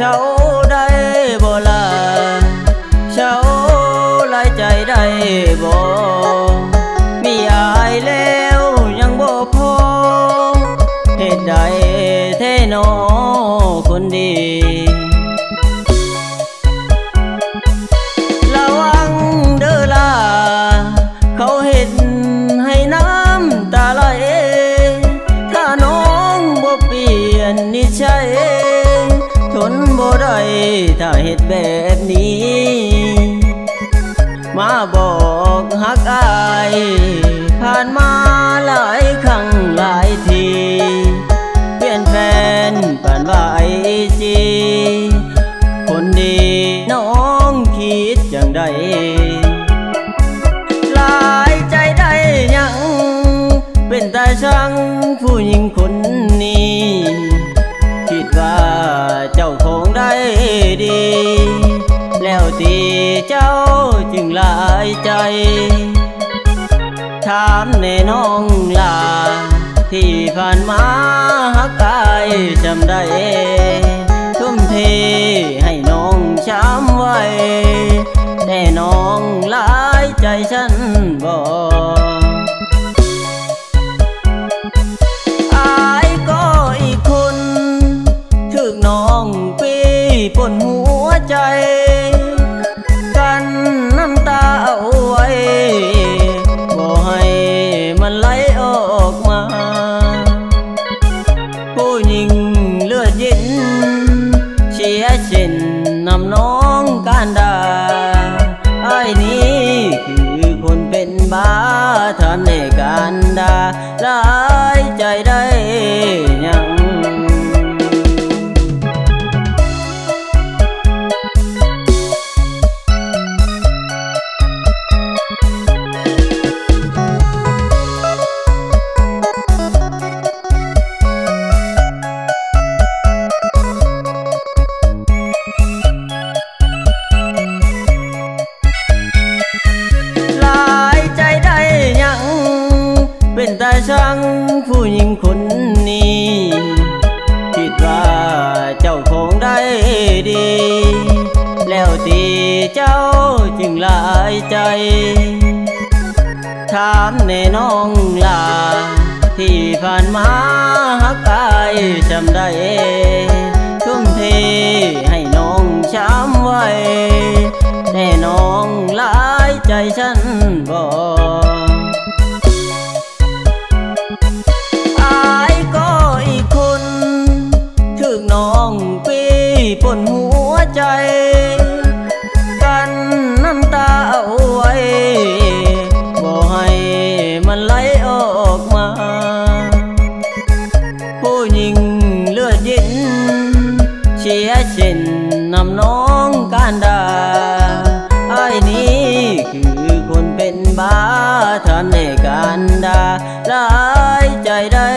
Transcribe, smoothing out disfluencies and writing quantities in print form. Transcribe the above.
เช้าได้บ่ล่ะเช้าหลายใจได้บ่มีอายแล้วยังบ่พอเหตุใดแท้น้อคนดีระวังเด้อล่ะเขาเห็นให้น้ำตาไหลถ้าน้องบ่เปลี่ยนนิสัยทนบ่ได้ถ้าเฮ็ดแบบนี้มาบอกฮักอายผ่านมาหลายครั้งหลายทีเปลี่ยนแฟนป่านว่าไอจีคนดีน้องคิดจังใดหลายใจได้ยังเป็นตาช่างผู้หญิงคนนี้คิดว่าเจ้าคงได้ดีแล้วที่เจ้าจึงหลายใจถามแน่น้องลาที่ผ่านมาฮักอายจำได้ทุ่มเทให้น้องช้ำไว้แต่น้องหลายใจฉันบอกอายก็อีกคนถึกน้องปีปนหัวใจกันน้ำตาเอาไว้บ่ให้มันไหลออกมาผู้หญิงเลือดเย็นเชียร์เช่นนำน้องการดาไอ้นี้คือคนเป็นบ้าทำในการดาหลายใจได้ยังเป็นตาช่างผู้หญิงคนนี้คิดว่าเจ้าคงได้ดีแล้วที่เจ้าจึงหลายใจถามแน่น้องลาที่ผ่านมาฮักอายจำได้ทุ่มเทให้น้องช้ำไว้แต่น้องหลายใจฉันบอกน้องปีปนหัวใจกันน้ำตาเอาไว้บ่ให้มันไหลออกมาผู้หญิงเลือดเย็นเชียร์เช่นนำน้องการดาไอ้นี้คือคนเป็นบ้าทำในการดาหลายใจได้